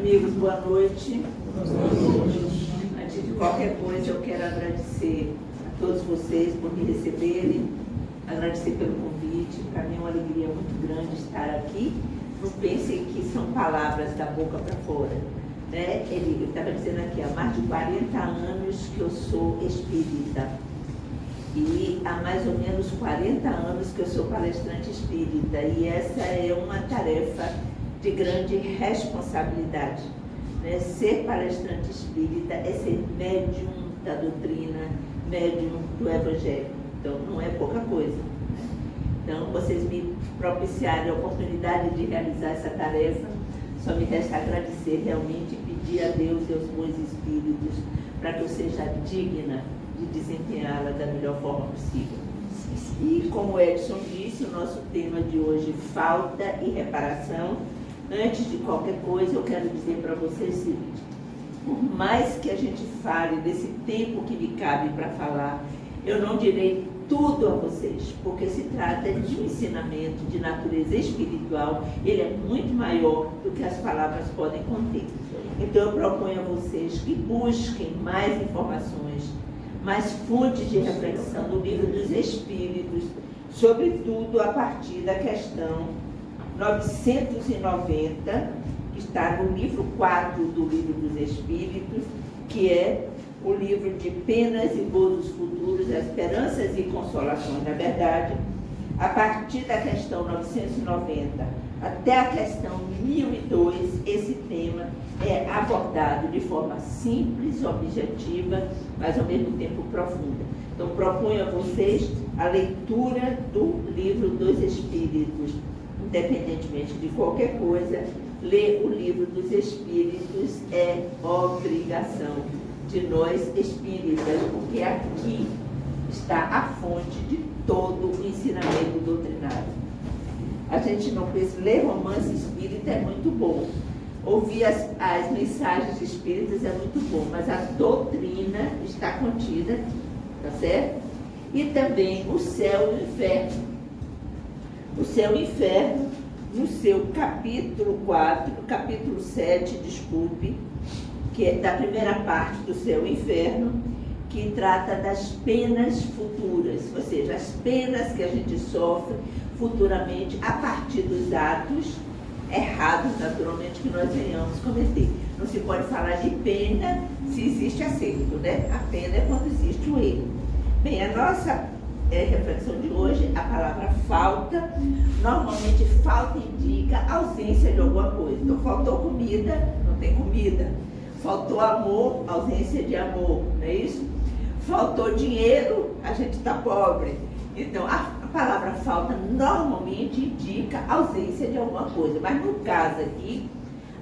Amigos, boa noite. Boa noite. Antes de qualquer coisa, eu quero agradecer a todos vocês por me receberem, agradecer pelo convite. Para mim é uma alegria muito grande estar aqui. Não pensem que são palavras da boca para fora. Né? Ele estava dizendo aqui, há mais de 40 anos que eu sou espírita. E há mais ou menos 40 anos que eu sou palestrante espírita. E essa é uma tarefa de grande responsabilidade. Né? Ser palestrante espírita é ser médium da doutrina, médium do Evangelho. Então, não é pouca coisa. Né? Então, vocês me propiciarem a oportunidade de realizar essa tarefa. Só me resta agradecer realmente e pedir a Deus e aos bons espíritos para que eu seja digna de desempenhá-la da melhor forma possível. E como o Edson disse, o nosso tema de hoje, falta e reparação. Antes de qualquer coisa, eu quero dizer para vocês o seguinte: por mais que a gente fale desse tempo que me cabe para falar, eu não direi tudo a vocês, porque se trata de um ensinamento de natureza espiritual, ele é muito maior do que as palavras podem conter. Então eu proponho a vocês que busquem mais informações, mais fontes de reflexão no livro dos Espíritos, sobretudo a partir da questão 990, que está no livro 4 do Livro dos Espíritos, que é o livro de Penas e Gozos Futuros, Esperanças e Consolações. Na verdade, a partir da questão 990 até a questão 1002, esse tema é abordado de forma simples, objetiva, mas ao mesmo tempo profunda. Então, proponho a vocês a leitura do Livro dos Espíritos. Independentemente de qualquer coisa, ler o Livro dos Espíritos é obrigação de nós espíritas, porque aqui está a fonte de todo o ensinamento doutrinário. A gente não pensa, ler romance espírita é muito bom, ouvir as mensagens espíritas é muito bom, mas a doutrina está contida aqui, tá certo? E também o céu e o inferno. O céu e o inferno, no seu capítulo 4, capítulo 7, desculpe, que é da primeira parte do céu e inferno, que trata das penas futuras, ou seja, as penas que a gente sofre futuramente a partir dos atos errados, naturalmente, que nós venhamos cometer. Não se pode falar de pena se existe acerto, né? A pena é quando existe o erro. Bem, a nossa reflexão de hoje, a palavra falta. Normalmente falta indica ausência de alguma coisa. Então, faltou comida, não tem comida. Faltou amor, ausência de amor, não é isso? Faltou dinheiro, a gente está pobre. Então, a palavra falta normalmente indica ausência de alguma coisa. Mas no caso aqui,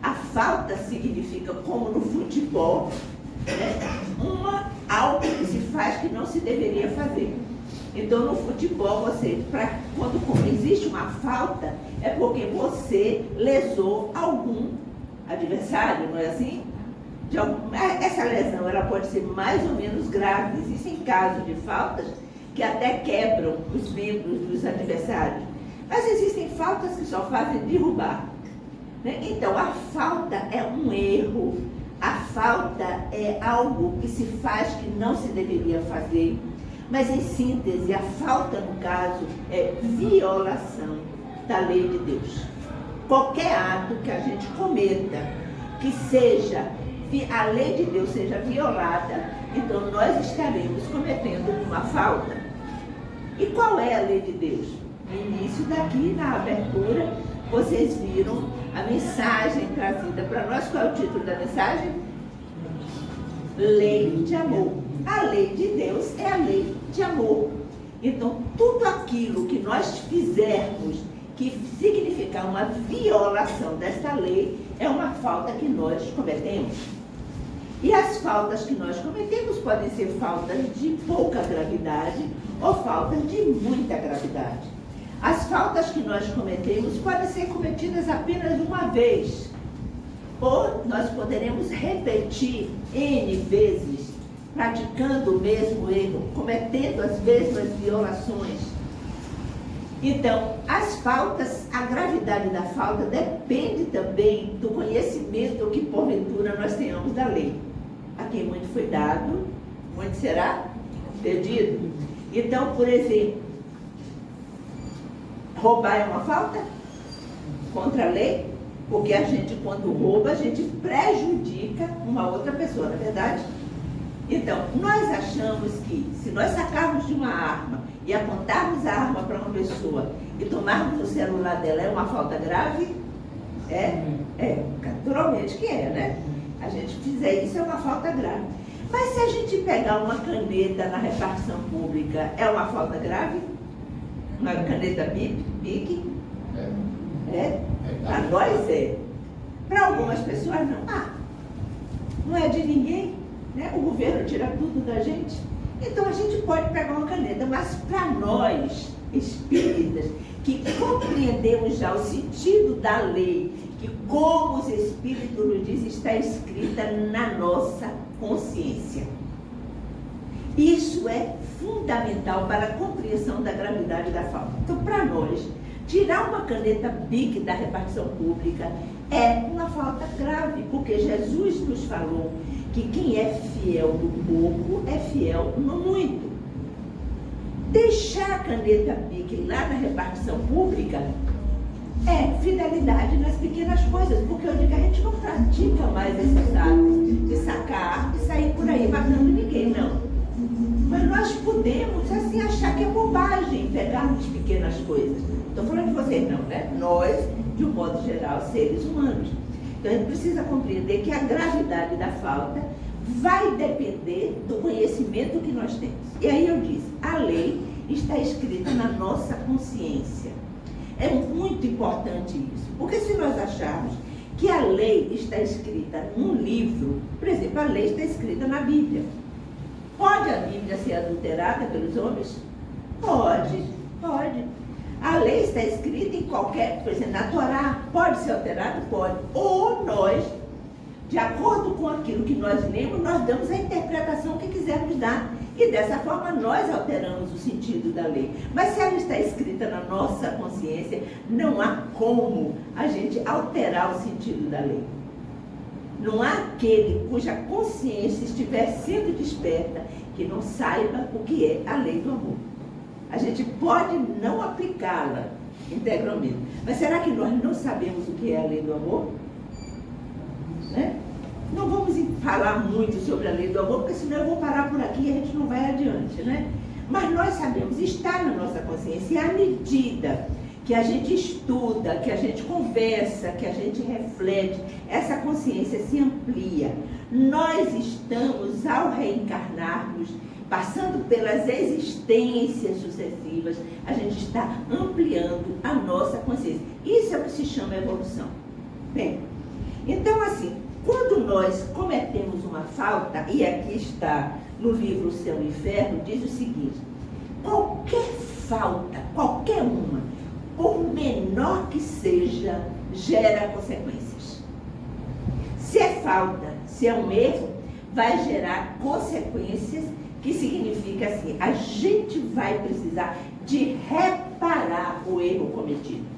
a falta significa, como no futebol, né, algo que se faz que não se deveria fazer. Então, no futebol, quando existe uma falta, é porque você lesou algum adversário, não é assim? Essa lesão ela pode ser mais ou menos grave. Existem casos de faltas que até quebram os membros dos adversários. Mas existem faltas que só fazem derrubar. Né? Então, a falta é um erro. A falta é algo que se faz que não se deveria fazer. Mas, em síntese, a falta, no caso, é violação da lei de Deus. Qualquer ato que a gente cometa, que seja a lei de Deus seja violada, então nós estaremos cometendo uma falta. E qual é a lei de Deus? No início daqui, na abertura, vocês viram a mensagem trazida para nós. Qual é o título da mensagem? Lei de amor. A lei de Deus é a lei de amor. Então, tudo aquilo que nós fizermos que significar uma violação desta lei é uma falta que nós cometemos. E as faltas que nós cometemos podem ser faltas de pouca gravidade ou faltas de muita gravidade. As faltas que nós cometemos podem ser cometidas apenas uma vez, ou nós poderemos repetir N vezes, praticando o mesmo erro, cometendo as mesmas violações. Então, as faltas, a gravidade da falta depende também do conhecimento que porventura nós tenhamos da lei. A quem muito foi dado, muito será perdido. Então, por exemplo, roubar é uma falta contra a lei, porque a gente, quando rouba, a gente prejudica uma outra pessoa, não é verdade? Então, nós achamos que se nós sacarmos de uma arma e apontarmos a arma para uma pessoa e tomarmos o celular dela, é uma falta grave? Naturalmente que é, né? A gente fizer isso é uma falta grave. Mas se a gente pegar uma caneta na repartição pública, é uma falta grave? Uma caneta BIC? Para nós é. Para algumas pessoas não. Não é de ninguém, né? O governo tira tudo da gente. Então a gente pode pegar uma caneta, mas para nós, espíritas, que compreendemos já o sentido da lei, que como os espíritos nos dizem, está escrita na nossa consciência. Isso é fundamental para a compreensão da gravidade da falta. Então, para nós, tirar uma caneta BIC da repartição pública é uma falta grave, porque Jesus nos falou que quem é fiel no pouco é fiel no muito. Deixar a caneta BIC lá na repartição pública é fidelidade nas pequenas coisas, porque eu digo que a gente não pratica mais esses atos de sacar arma e sair por aí matando ninguém, não. Mas nós podemos, assim, achar que é bobagem pegarmos pequenas coisas. Estou falando de vocês não, né? Nós, de um modo geral, seres humanos. Então a gente precisa compreender que a gravidade da falta vai depender do conhecimento que nós temos. E aí eu disse, a lei está escrita na nossa consciência. É muito importante isso, porque se nós acharmos que a lei está escrita num livro, por exemplo, a lei está escrita na Bíblia. Pode a Bíblia ser adulterada pelos homens? Pode. A lei está escrita em qualquer, por exemplo, na Torá, pode ser alterada? Pode. Ou nós, de acordo com aquilo que nós lemos, nós damos a interpretação que quisermos dar. E dessa forma nós alteramos o sentido da lei. Mas se ela está escrita na nossa consciência, não há como a gente alterar o sentido da lei. Não há aquele cuja consciência estiver sendo desperta que não saiba o que é a lei do amor. A gente pode não aplicá-la integralmente. Mas será que nós não sabemos o que é a lei do amor? Né? Não vamos falar muito sobre a lei do amor, porque senão eu vou parar por aqui e a gente não vai adiante, né? Mas nós sabemos, está na nossa consciência, e à medida que a gente estuda, que a gente conversa, que a gente reflete, essa consciência se amplia. Nós estamos, ao reencarnarmos, passando pelas existências sucessivas, a gente está ampliando a nossa consciência. Isso é o que se chama evolução. Bem, então assim, quando nós cometemos uma falta, e aqui está no livro O Céu e o Inferno, diz o seguinte: qualquer falta, qualquer uma, por menor que seja, gera consequências. Se é falta, se é um erro, vai gerar consequências, que significa assim, a gente vai precisar de reparar o erro cometido.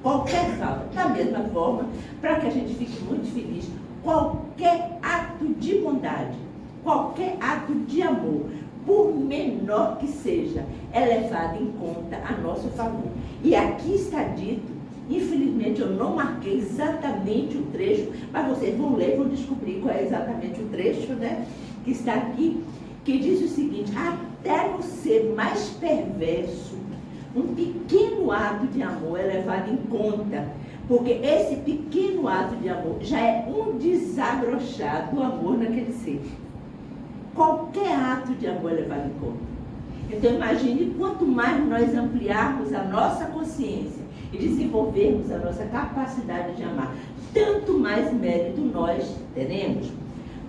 Qualquer falta, da mesma forma, para que a gente fique muito feliz, qualquer ato de bondade, qualquer ato de amor, por menor que seja, é levado em conta a nosso favor. E aqui está dito, infelizmente eu não marquei exatamente o trecho, mas vocês vão ler e vão descobrir qual é exatamente o trecho, né, que está aqui, que diz o seguinte: até no ser mais perverso, um pequeno ato de amor é levado em conta, porque esse pequeno ato de amor já é um desabrochar do amor naquele ser. Qualquer ato de amor é levado em conta. Então imagine, quanto mais nós ampliarmos a nossa consciência e desenvolvermos a nossa capacidade de amar, tanto mais mérito nós teremos.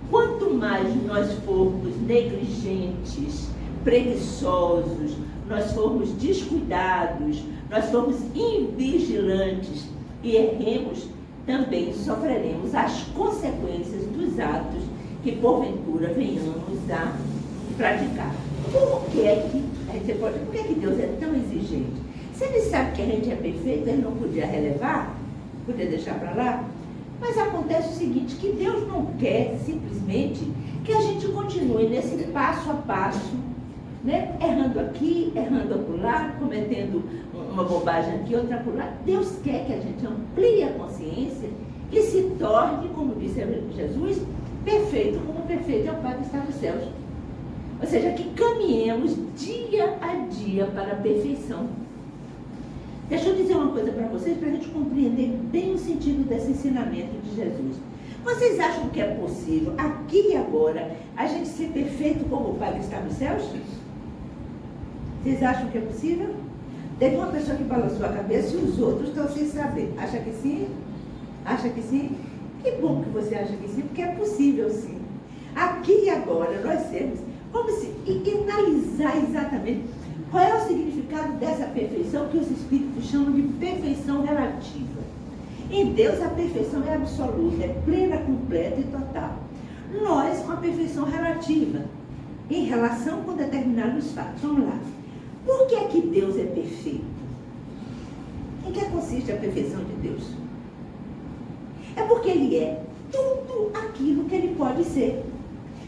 Quanto mais nós formos negligentes, preguiçosos, nós formos descuidados, nós formos invigilantes e erremos, também sofreremos as consequências dos atos que porventura venhamos a praticar. Por que é que Deus é tão exigente? Se ele sabe que a gente é perfeito, ele não podia relevar, podia deixar para lá. Mas acontece o seguinte, que Deus não quer simplesmente que a gente continue nesse passo a passo, né? Errando aqui, errando acolá, cometendo uma bobagem aqui, outra acolá. Deus quer que a gente amplie a consciência e se torne, como disse Jesus, perfeito, como perfeito é o Pai que está nos céus. Ou seja, que caminhemos dia a dia para a perfeição. Deixa eu dizer uma coisa para vocês, para a gente compreender bem o sentido desse ensinamento de Jesus. Vocês acham que é possível, aqui e agora, a gente ser perfeito como o Pai que está nos céus? Vocês acham que é possível? Teve uma pessoa que balançou a cabeça e os outros estão sem saber. Acha que sim? Acha que sim? Que bom que você acha que sim, porque é possível sim. Aqui e agora nós temos como se analisar exatamente qual é o significado dessa perfeição que os espíritos chamam de perfeição relativa. Em Deus a perfeição é absoluta, é plena, completa e total. Nós com a perfeição relativa, em relação com determinados fatos. Vamos lá. Por que é que Deus é perfeito? Em que consiste a perfeição de Deus? É porque Ele é tudo aquilo que Ele pode ser.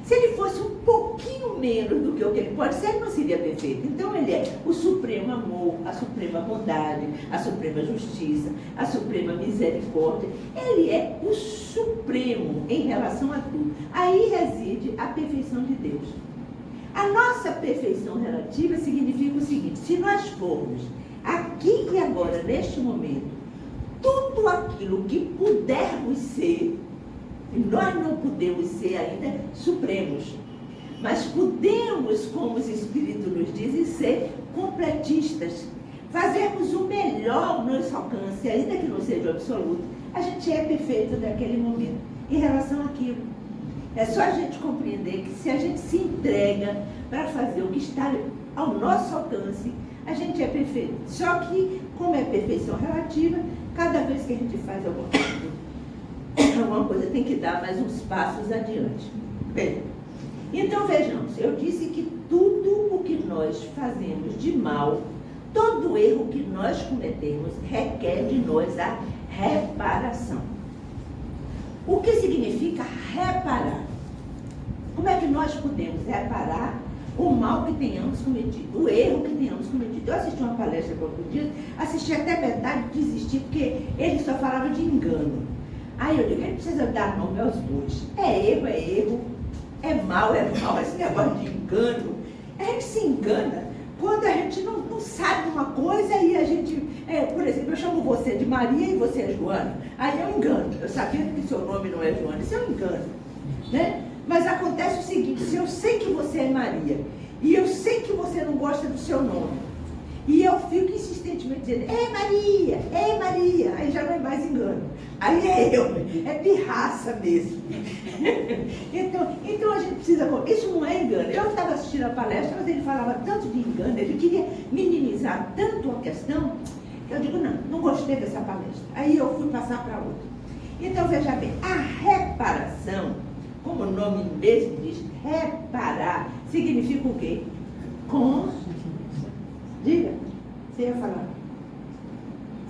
Se Ele fosse um pouquinho menos do que o que Ele pode ser, Ele não seria perfeito. Então Ele é o supremo amor, a suprema bondade, a suprema justiça, a suprema misericórdia. Ele é o supremo em relação a tudo. Aí reside a perfeição de Deus. A nossa perfeição relativa significa o seguinte: se nós formos aqui e agora, neste momento, tudo aquilo que pudermos ser, e nós não podemos ser ainda supremos, mas podemos, como os Espíritos nos dizem, ser completistas, fazermos o melhor no nosso alcance, ainda que não seja o absoluto. A gente é perfeito naquele momento, em relação àquilo. É só a gente compreender que se a gente se entrega para fazer o que está ao nosso alcance, a gente é perfeito. Só que, como é perfeição relativa, cada vez que a gente faz alguma coisa tem que dar mais uns passos adiante. Bem, então vejamos, eu disse que tudo o que nós fazemos de mal, todo erro que nós cometemos, requer de nós a reparação. O que significa reparar? Como é que nós podemos reparar o mal que tenhamos cometido, o erro que tenhamos cometido? Eu assisti uma palestra por outro dia, assisti até metade e desisti, porque ele só falava de engano. Aí eu digo, a gente precisa dar nome aos bois. É erro, é mal, esse negócio de engano. A gente se engana quando a gente não sabe uma coisa e a gente, por exemplo, eu chamo você de Maria e você é Joana. Aí eu engano, eu sabendo que seu nome não é Joana, isso é um engano, né? Mas acontece o seguinte: se eu sei que você é Maria e eu sei que você não gosta do seu nome, e eu fico insistentemente dizendo, ei Maria, aí já não é mais engano, aí é pirraça mesmo. então a gente precisa, isso não é engano. Eu estava assistindo a palestra, mas ele falava tanto de engano, ele queria minimizar tanto a questão, que eu digo, não gostei dessa palestra. Aí eu fui passar para outra. Então veja bem, a reparação, como o nome mesmo diz, reparar, significa o quê? Diga, você ia falar.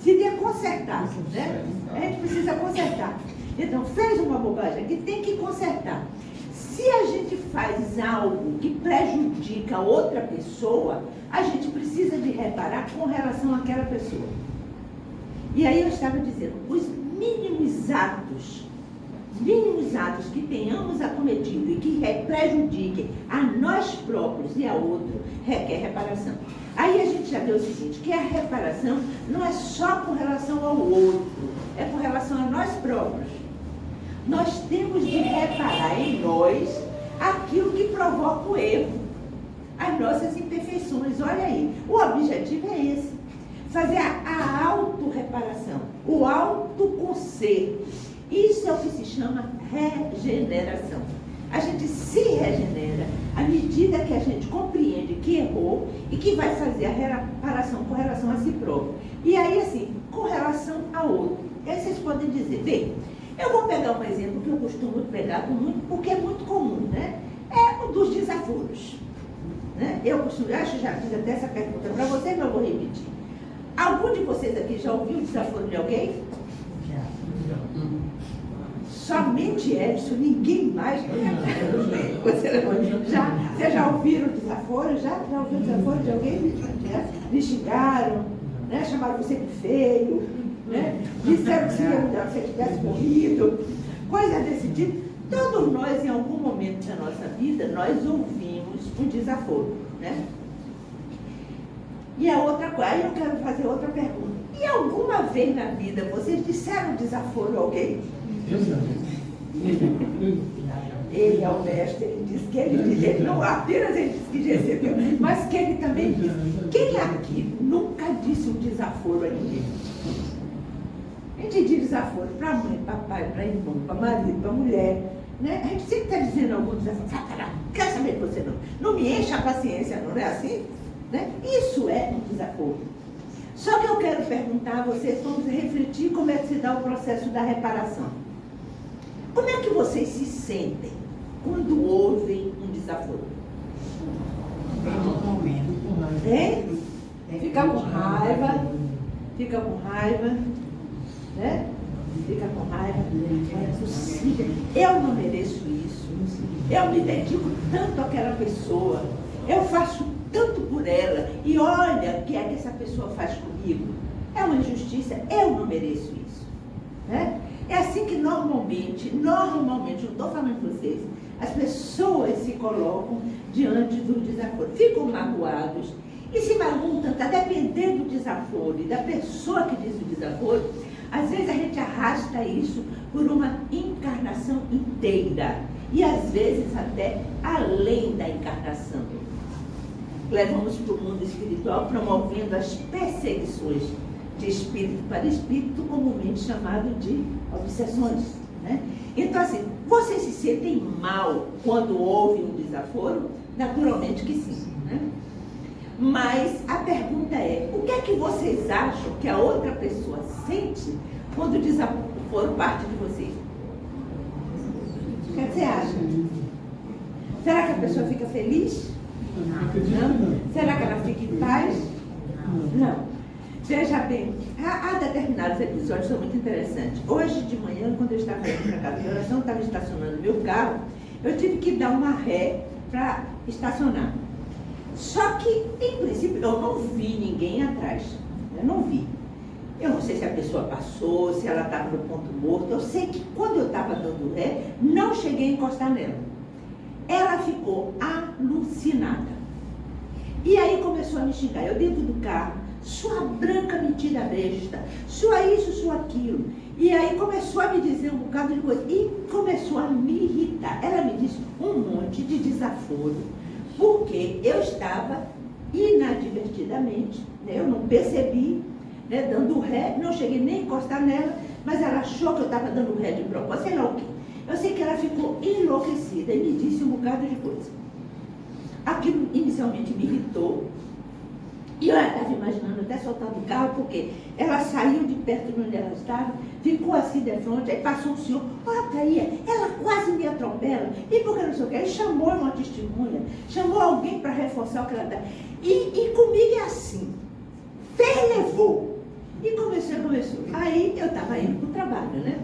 Seria consertar, né? A gente precisa consertar. Então, fez uma bobagem aqui, tem que consertar. Se a gente faz algo que prejudica outra pessoa, a gente precisa de reparar com relação àquela pessoa. E aí eu estava dizendo, os mínimos atos que tenhamos acometido e que prejudiquem a nós próprios e a outro, requer reparação. Aí a gente já vê o seguinte, que a reparação não é só com relação ao outro, é com relação a nós próprios. Nós temos de reparar em nós aquilo que provoca o erro, as nossas imperfeições. Olha aí, o objetivo é esse, fazer a autorreparação, o autoconserto. Isso é o que se chama regeneração. A gente se regenera à medida que a gente compreende que errou e que vai fazer a reparação com relação a si próprio. E aí, assim, com relação ao outro. E aí vocês podem dizer, bem, eu vou pegar um exemplo que eu costumo pegar porque é muito comum, né? É o dos desaforos. Né? Eu já fiz até essa pergunta para vocês, mas eu vou repetir. Algum de vocês aqui já ouviu o desaforo de alguém? Somente Edson, ninguém mais. Vocês já ouviram o desaforo? Já ouviu o desaforo de alguém? Me xingaram, né? Chamaram você de feio, né? Disseram que seria melhor que você tivesse morrido, coisa desse tipo. Todos nós, em algum momento da nossa vida, nós ouvimos um desaforo, né? E a outra coisa, aí eu quero fazer outra pergunta. E alguma vez na vida vocês disseram desaforo a alguém? Ele é o mestre, ele disse que ele não apenas ele disse que recebeu, mas que ele também disse. Quem aqui nunca disse um desaforo a ninguém? A gente diz desaforo para mãe, para pai, para irmão, para marido, para mulher, né? A gente sempre está dizendo algum desaforo. Quer saber de você não me enche a paciência, não é assim? Né? Isso é um desaforo. Só que eu quero perguntar a vocês, vamos refletir como é que se dá o processo da reparação. Como é que vocês se sentem quando ouvem um desaforo? Fica com raiva, né? Fica com raiva, não é possível, eu não mereço isso, eu me dedico tanto àquela pessoa, eu faço tanto por ela, e olha o que é que essa pessoa faz comigo, é uma injustiça, eu não mereço isso, né? É assim que normalmente, não estou falando para vocês, as pessoas se colocam diante do desaforo, ficam magoados, e se magoam tanto, a depender do desaforo e da pessoa que diz o desaforo, às vezes a gente arrasta isso por uma encarnação inteira, e às vezes até além da encarnação. Levamos para o mundo espiritual promovendo as perseguições de espírito para espírito, comumente chamado de obsessões, né? Então assim, vocês se sentem mal quando ouvem um desaforo? Naturalmente que sim, né? Mas a pergunta é, o que é que vocês acham que a outra pessoa sente quando o desaforo parte de vocês? O que você acha? Será que a pessoa fica feliz? Não. Será que ela fica em paz? Não. Veja bem, há determinados episódios que são muito interessantes. Hoje de manhã, quando eu estava indo para casa de oração, estava estacionando meu carro, eu tive que dar uma ré para estacionar. Só que, em princípio, eu não vi ninguém atrás. Eu não vi. Eu não sei se a pessoa passou, se ela estava no ponto morto. Eu sei que quando eu estava dando ré, não cheguei a encostar nela. Ela ficou alucinada. E aí começou a me xingar. Eu dentro do carro, sua branca mentira besta, sua isso, sua aquilo. E aí começou a me dizer um bocado de coisa. E começou a me irritar. Ela me disse um monte de desaforo, porque eu estava inadvertidamente, né, eu não percebi, né, dando ré, não cheguei nem a encostar nela, mas ela achou que eu estava dando ré de propósito, sei lá o quê. Eu sei que ela ficou enlouquecida e me disse um bocado de coisa. Aquilo inicialmente me irritou, e eu estava imaginando até soltar do carro, porque ela saiu de perto de onde ela estava, ficou assim de frente, aí passou um senhor, olha aí, ela quase me atropela, e porque não sei o que, ele chamou uma testemunha, chamou alguém para reforçar o que ela está. E comigo é assim, levou, e começou. Aí eu estava indo para o trabalho, né?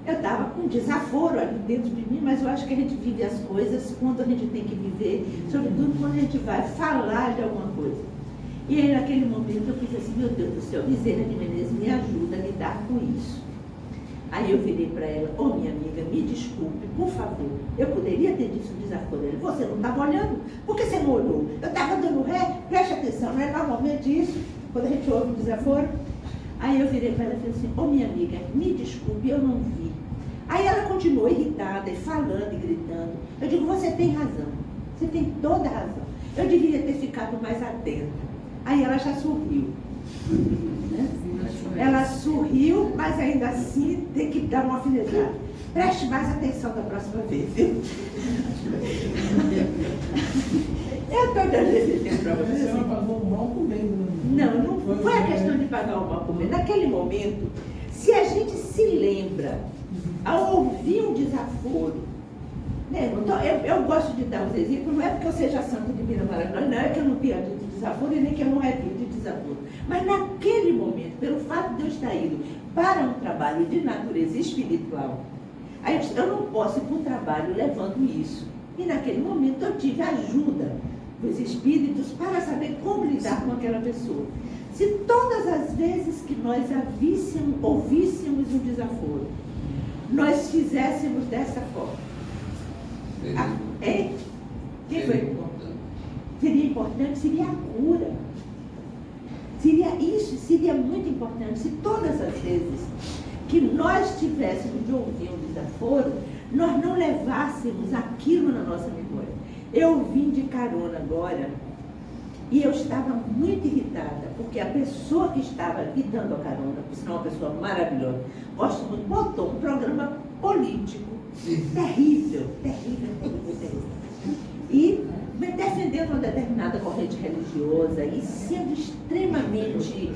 Eu estava com um desaforo ali dentro de mim, mas eu acho que a gente vive as coisas quando a gente tem que viver, sobretudo quando a gente vai falar de alguma coisa. E aí naquele momento eu fiz assim, meu Deus do céu, Bezerra de Menezes, me ajuda a lidar com isso. Aí eu virei para ela, minha amiga, me desculpe, por favor, eu poderia ter dito um desaforo. Ela, você não estava olhando? Por que você não olhou? Eu estava dando ré, preste atenção, não é normalmente isso, quando a gente ouve um desaforo. Aí eu virei para ela e falei assim, minha amiga, me desculpe, eu não vi. Aí ela continuou irritada, e falando e gritando. Eu digo, você tem razão, você tem toda a razão. Eu deveria ter ficado mais atenta. Aí ela já sorriu. Né? Ela sorriu, mas ainda assim tem que dar uma alfinetada. Preste mais atenção da próxima vez, viu? Eu estou dando esse exemplo para vocês. Ela pagou o mal por bem. Não foi a questão de pagar o mal por bem. Naquele momento, se a gente se lembra, ao ouvir um desaforo, né? Então, eu gosto de dar os exemplos, não é porque eu seja santa divina maravilhosa, não é que eu não tenha dito desaforo e nem que eu não repito desaforo. Mas naquele momento, pelo fato de eu estar indo para um trabalho de natureza espiritual, aí eu disse, eu não posso ir para o trabalho levando isso. E naquele momento eu tive ajuda dos espíritos para saber como lidar com aquela pessoa. Se todas as vezes que nós ouvíssemos um desaforo, nós fizéssemos dessa forma. Seria importante, seria a cura. Seria muito importante se todas as vezes que nós tivéssemos de ouvir um desaforo, nós não levássemos aquilo na nossa memória. Eu vim de carona agora e eu estava muito irritada, porque a pessoa que estava me dando a carona, por sinal uma pessoa maravilhosa, gosto muito, botou um programa político terrível. E defendendo uma determinada corrente religiosa e sendo extremamente,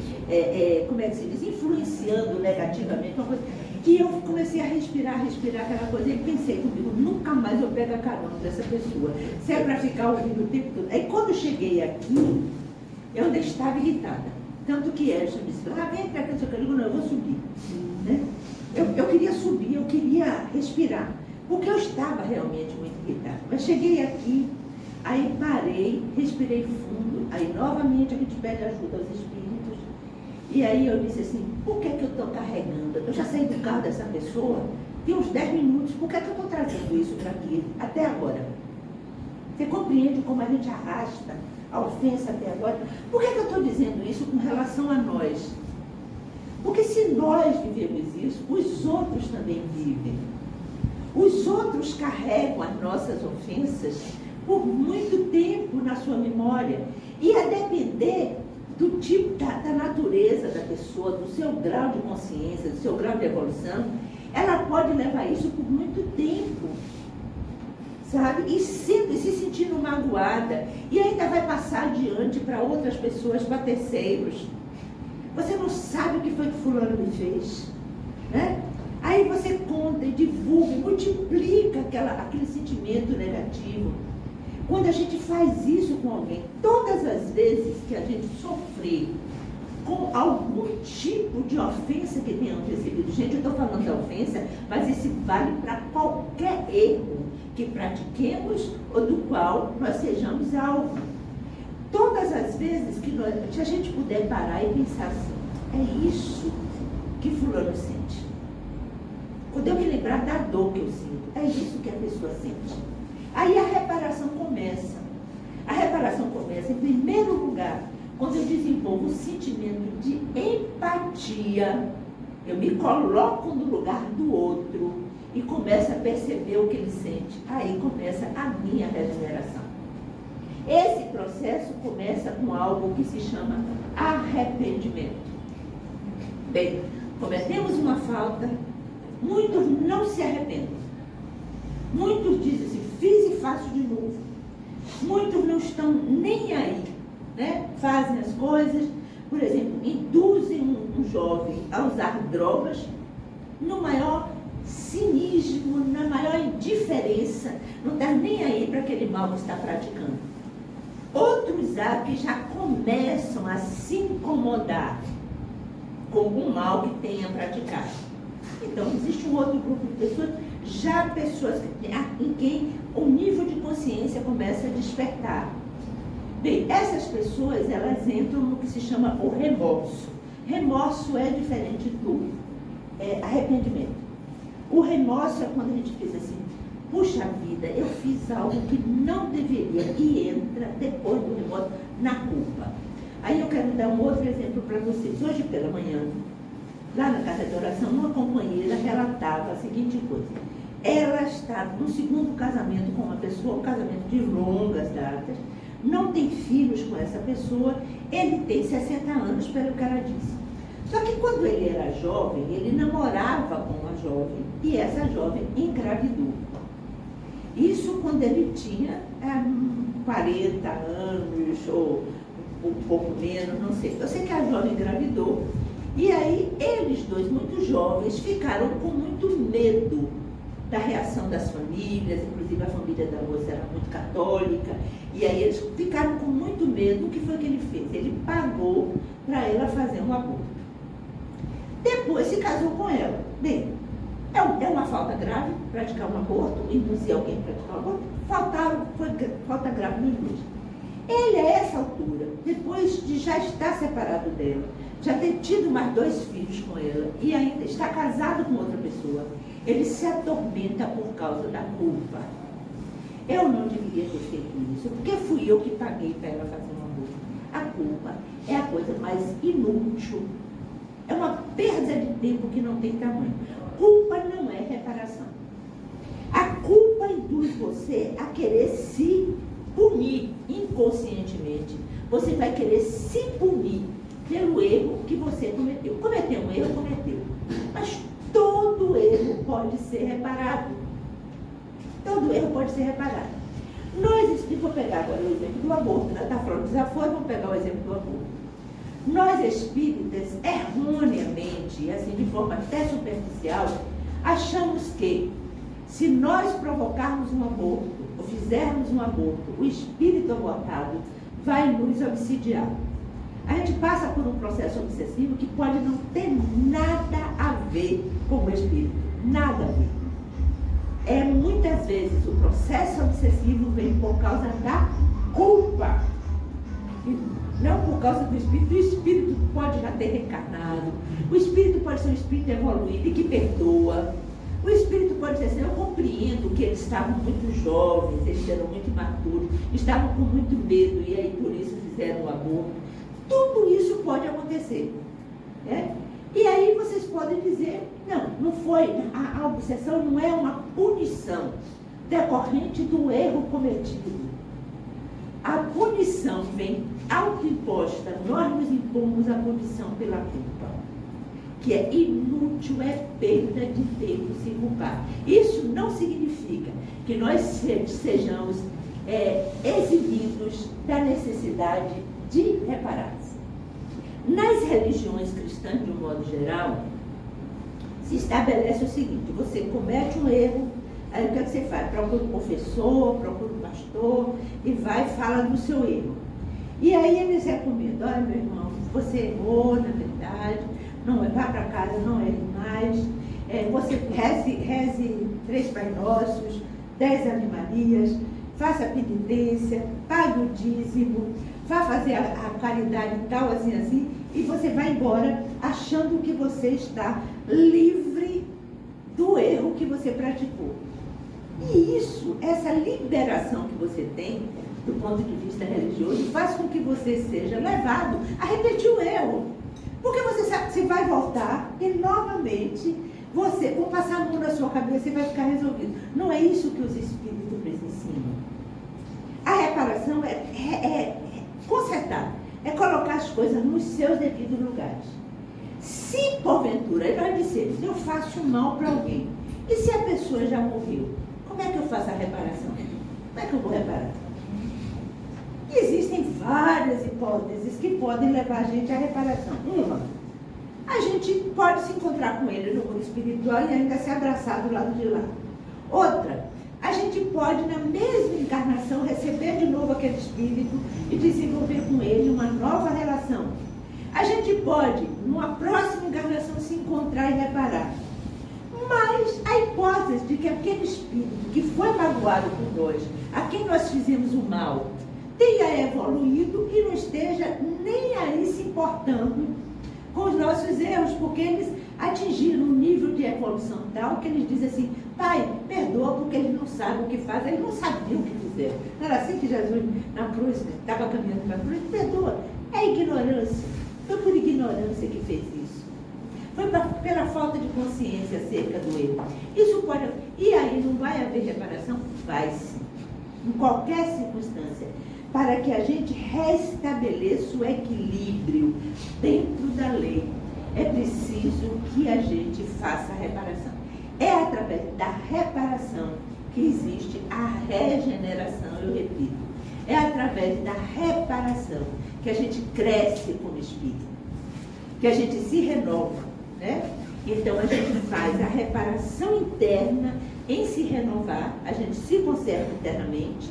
como é que se diz, influenciando negativamente uma coisa. E eu comecei a respirar aquela coisa e pensei comigo, nunca mais eu pego a carona dessa pessoa, se é para ficar ouvindo o tempo todo. Aí quando eu cheguei aqui, eu ainda estava irritada. Tanto que Edson disse, vem para cá, eu digo, não, eu vou subir. Né? Eu queria subir, eu queria respirar, porque eu estava realmente muito irritada. Mas cheguei aqui, aí parei, respirei fundo, aí novamente a gente pede ajuda aos espíritos. E aí eu disse assim, por que eu estou carregando? Eu já saí do carro dessa pessoa, tem uns 10 minutos, por que eu estou trazendo isso para aqui, até agora? Você compreende como a gente arrasta a ofensa até agora? Por que eu estou dizendo isso com relação a nós? Porque se nós vivemos isso, os outros também vivem. Os outros carregam as nossas ofensas por muito tempo na sua memória. E a depender do tipo da natureza da pessoa, do seu grau de consciência, do seu grau de evolução, ela pode levar isso por muito tempo, sabe? E se sentindo magoada, e ainda vai passar adiante para outras pessoas, para terceiros. Você não sabe o que foi que fulano me fez, né? Aí você conta e divulga, multiplica aquele sentimento negativo. Quando a gente faz isso com alguém, todas as vezes que a gente sofrer com algum tipo de ofensa que tenhamos recebido, gente, eu estou falando da ofensa, mas isso vale para qualquer erro que pratiquemos ou do qual nós sejamos alvo. Todas as vezes que se a gente puder parar e pensar assim, é isso que fulano sente. Quando eu me lembrar da dor que eu sinto, é isso que a pessoa sente. Aí a reparação começa. A reparação começa, em primeiro lugar, quando eu desenvolvo o sentimento de empatia. Eu me coloco no lugar do outro e começo a perceber o que ele sente. Aí começa a minha regeneração. Esse processo começa com algo que se chama arrependimento. Bem, cometemos uma falta, muitos não se arrependem. Muitos dizem assim, fiz e faço de novo. Muitos não estão nem aí, né? Fazem as coisas, por exemplo, induzem um jovem a usar drogas no maior cinismo, na maior indiferença, não está nem aí para aquele mal que está praticando. Outros há que já começam a se incomodar com algum mal que tenha praticado. Então, existe um outro grupo de pessoas, já pessoas em quem o nível de consciência começa a despertar. Bem, essas pessoas, elas entram no que se chama o remorso. Remorso é diferente do arrependimento. O remorso é quando a gente diz assim, puxa vida, eu fiz algo que não deveria, e entra, depois do remorso, na culpa. Aí eu quero dar um outro exemplo para vocês. Hoje pela manhã, lá na casa de oração, uma companheira relatava a seguinte coisa. Ela está no segundo casamento com uma pessoa, um casamento de longas datas, não tem filhos com essa pessoa, ele tem 60 anos, pelo que ela disse. Só que quando ele era jovem, ele namorava com uma jovem, e essa jovem engravidou. Isso quando ele tinha 40 anos, ou um pouco menos, não sei. Eu sei que a jovem engravidou, e aí eles dois, muito jovens, ficaram com muito medo da reação das famílias, inclusive a família da moça era muito católica, e aí eles ficaram com muito medo. O que foi que ele fez? Ele pagou para ela fazer um aborto. Depois se casou com ela. Bem, é uma falta grave praticar um aborto, induzir alguém a praticar um aborto? Foi falta grave no induz. Ele, a essa altura, depois de já estar separado dela, já ter tido mais 2 filhos com ela e ainda está casado com outra pessoa, ele se atormenta por causa da culpa. Eu não deveria ter feito isso, porque fui eu que paguei para ela fazer um aborto. A culpa é a coisa mais inútil. É uma perda de tempo que não tem tamanho. Culpa não é reparação. A culpa induz você a querer se punir inconscientemente. Você vai querer se punir pelo erro que você cometeu. Cometeu um erro, cometeu. Mas todo erro pode ser reparado. Todo erro pode ser reparado. Eu vou pegar agora o exemplo do aborto. Está falando desaforo, vamos pegar o exemplo do aborto. Nós espíritas, erroneamente, assim de forma até superficial, achamos que se nós provocarmos um aborto, ou fizermos um aborto, o espírito abortado vai nos obsidiar. A gente passa por um processo obsessivo que pode não ter nada a ver com o espírito. Nada a ver. Muitas vezes o processo obsessivo vem por causa da culpa. Não por causa do espírito. O espírito pode já ter reencarnado. O espírito pode ser um espírito evoluído e que perdoa. O espírito pode ser assim: eu compreendo que eles estavam muito jovens, eles eram muito imaturos, estavam com muito medo e aí por isso fizeram o aborto. Tudo isso pode acontecer. Né? E aí vocês podem dizer: não foi, a obsessão não é uma punição decorrente do erro cometido. A punição vem autoimposta, nós nos impomos a punição pela culpa, que é inútil, é perda de tempo se culpar. Isso não significa que nós sejamos exibidos da necessidade de reparar-se. Nas religiões cristãs, de um modo geral, se estabelece o seguinte: você comete um erro, aí o que você faz? Procura um professor, procura um pastor e vai e fala do seu erro. E aí eles recomendam: olha, meu irmão, você errou, na verdade, não vá para casa, não erre mais, você reze 3 Pai Nossos, 10 Ave Marias, faça a penitência, pague o dízimo, vá fazer a caridade e tal, assim, e você vai embora achando que você está livre do erro que você praticou. E isso, essa liberação que você tem, do ponto de vista religioso, faz com que você seja levado a repetir o erro. Porque você sabe que você vai voltar e novamente você, vou passar a mão na sua cabeça e vai ficar resolvido. Não é isso que os espíritos nos ensinam. A reparação é consertar, é colocar as coisas nos seus devidos lugares. Se porventura, ele vai dizer, se eu faço mal para alguém, e se a pessoa já morreu, como é que eu faço a reparação? Como é que eu vou reparar? Existem várias hipóteses que podem levar a gente à reparação. Uma, a gente pode se encontrar com ele no mundo espiritual e ainda se abraçar do lado de lá. Outra, a gente pode, na mesma encarnação, receber de novo aquele espírito e desenvolver com ele uma nova relação. A gente pode, numa próxima encarnação, se encontrar e reparar. Mas a hipótese de que aquele espírito que foi magoado por nós, a quem nós fizemos o mal, tenha evoluído e não esteja nem aí se importando com os nossos erros, porque eles atingiram um nível de evolução tal que eles dizem assim: Pai, perdoa porque eles não sabem o que fazem, eles não sabiam o que fizeram. Não era assim que Jesus na cruz estava caminhando para a cruz? Perdoa. É ignorância. Foi por ignorância que fez isso. Foi pela falta de consciência acerca do erro. Isso pode... E aí não vai haver reparação? Vai sim. Em qualquer circunstância. Para que a gente restabeleça o equilíbrio dentro da lei, é preciso que a gente faça a reparação. É através da reparação que existe a regeneração, eu repito. É através da reparação que a gente cresce como espírito, que a gente se renova, né? Então a gente faz a reparação interna em se renovar, a gente se conserva internamente,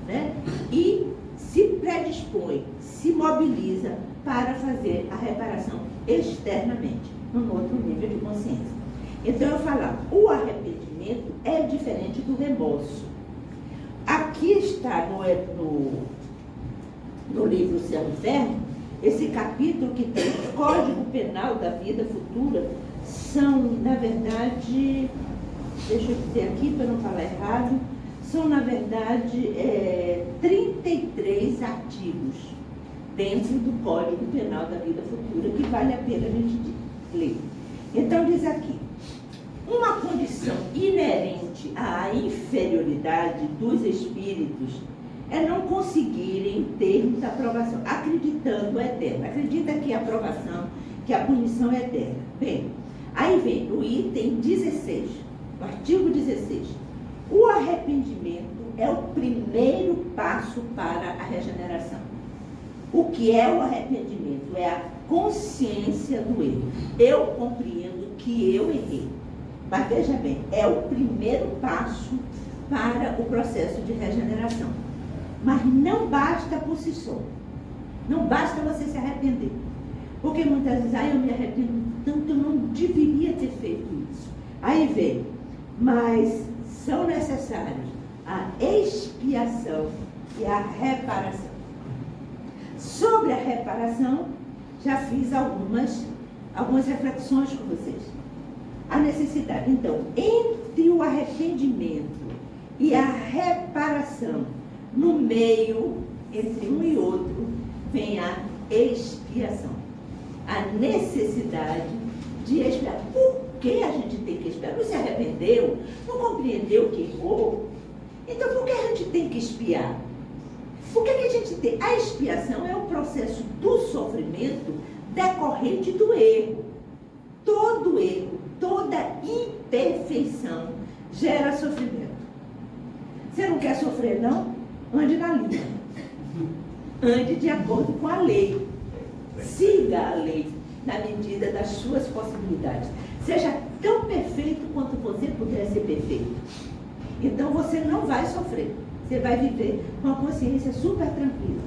né? E se predispõe, se mobiliza para fazer a reparação externamente, num outro nível de consciência. Então eu falo, o arrependimento é diferente do remorso. Aqui está no livro Céu e Inferno, esse capítulo que tem o Código Penal da Vida Futura, são, na verdade, deixa eu dizer aqui para não falar errado, são, na verdade, 33 artigos dentro do Código Penal da Vida Futura, que vale a pena a gente ler. Então, diz aqui, uma condição inerente à inferioridade dos espíritos é não conseguirem termos a aprovação, acreditando o eterno. Acredita que a aprovação, que a punição é eterna. Bem, aí vem no item 16, no artigo 16. O arrependimento é o primeiro passo para a regeneração. O que é o arrependimento? É a consciência do erro. Eu compreendo que eu errei. Mas veja bem, é o primeiro passo para o processo de regeneração. Mas não basta por si só. Não basta você se arrepender. Porque muitas vezes, eu me arrependo tanto, eu não deveria ter feito isso. Aí vem, mas são necessários a expiação e a reparação. Sobre a reparação, já fiz algumas reflexões com vocês. A necessidade, então, entre o arrependimento e a reparação, no meio, entre um e outro, vem a expiação. A necessidade de expiar. Por que a gente tem que expiar? Não se arrependeu? Não compreendeu que errou? Então, por que a gente tem que expiar? Por que a gente tem? A expiação é o processo do sofrimento decorrente do erro. Todo erro, toda imperfeição gera sofrimento. Você não quer sofrer, não? Ande na linha. Ande de acordo com a lei. Siga a lei na medida das suas possibilidades. Seja tão perfeito quanto você puder ser perfeito. Então você não vai sofrer. Você vai viver com a consciência super tranquila.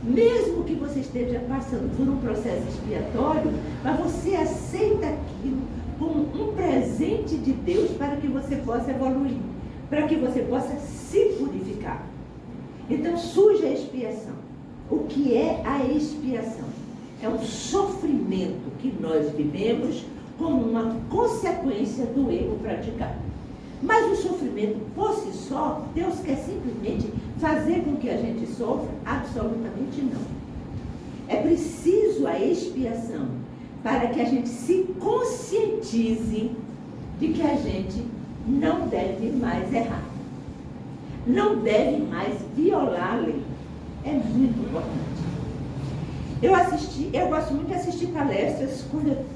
Mesmo que você esteja passando por um processo expiatório, mas você aceita aquilo como um presente de Deus para que você possa evoluir, para que você possa se purificar. Então surge a expiação. O que é a expiação? É um sofrimento que nós vivemos como uma consequência do erro praticado. Mas o sofrimento por si só, Deus quer simplesmente fazer com que a gente sofra? Absolutamente não. É preciso a expiação para que a gente se conscientize de que a gente não deve mais errar. Não deve mais violar a lei. É muito importante. Eu gosto muito de assistir palestras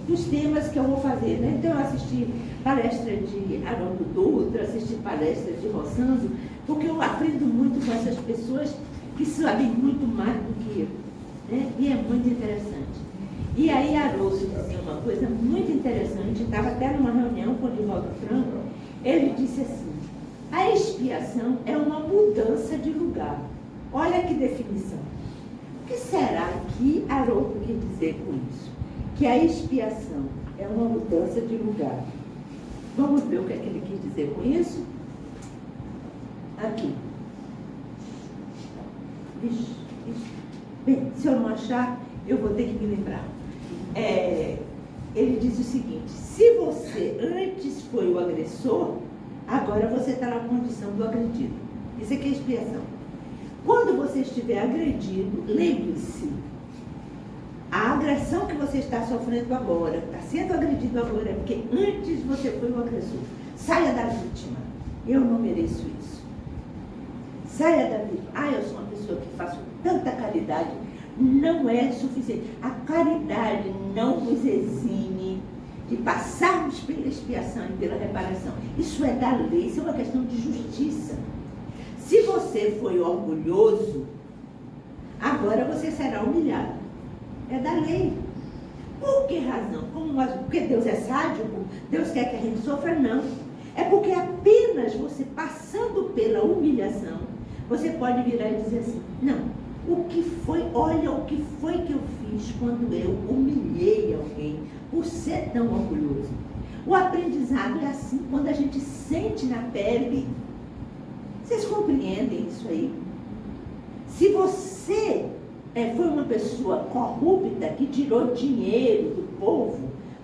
dos temas que eu vou fazer, né? Então eu assisti palestra de Haroldo Dutra, assisti palestra de Rossando, porque eu aprendo muito com essas pessoas que sabem muito mais do que eu, né? E é muito interessante. E aí Haroldo dizia uma coisa muito interessante, estava até numa reunião com o Divaldo Franco, ele disse assim, a expiação é uma mudança de lugar. Olha que definição. O que será que Haroldo quer dizer com isso? Que a expiação é uma mudança de lugar. Vamos ver o que é que ele quis dizer com isso? Aqui. Vixe. Bem, se eu não achar, eu vou ter que me lembrar. Ele diz o seguinte, se você antes foi o agressor, agora você está na condição do agredido. Isso aqui é expiação. Quando você estiver agredido, lembre-se, a agressão que você está sofrendo agora, está sendo agredido agora, é porque antes você foi o agressor. Saia da vítima. Eu não mereço isso. Saia da vítima. Eu sou uma pessoa que faço tanta caridade. Não é suficiente. A caridade não nos exime de passarmos pela expiação e pela reparação. Isso é da lei, isso é uma questão de justiça. Se você foi orgulhoso, agora você será humilhado. É da lei. Por que razão? Porque Deus é sádico? Deus quer que a gente sofra? Não. É porque apenas você passando pela humilhação, você pode virar e dizer assim, não, olha o que foi que eu fiz quando eu humilhei alguém por ser tão orgulhoso. O aprendizado é assim, quando a gente sente na pele. Vocês compreendem isso aí? Se você foi uma pessoa corrupta que tirou dinheiro do povo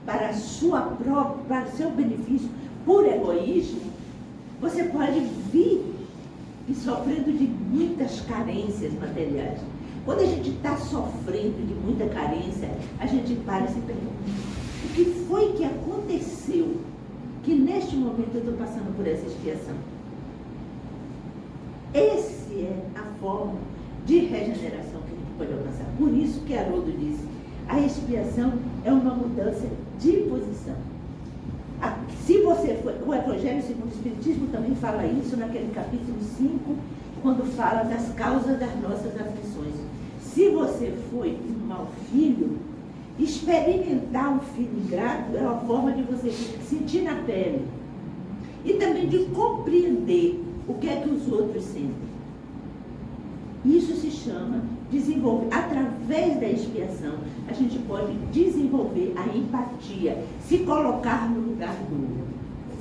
para o seu benefício por egoísmo, você pode vir e sofrendo de muitas carências materiais. Quando a gente está sofrendo de muita carência, a gente para e se pergunta, o que foi que aconteceu que neste momento eu estou passando por essa expiação? Essa é a forma de regeneração que a gente pode alcançar. Por isso que Haroldo disse, a expiação é uma mudança de posição. Se você for, o Evangelho segundo o Espiritismo também fala isso naquele capítulo 5, quando fala das causas das nossas aflições. Se você foi um mau filho, experimentar um filho ingrato é uma forma de você sentir na pele e também de compreender o que é que os outros sentem. Isso se chama desenvolver. Através da expiação, a gente pode desenvolver a empatia, se colocar no lugar do outro.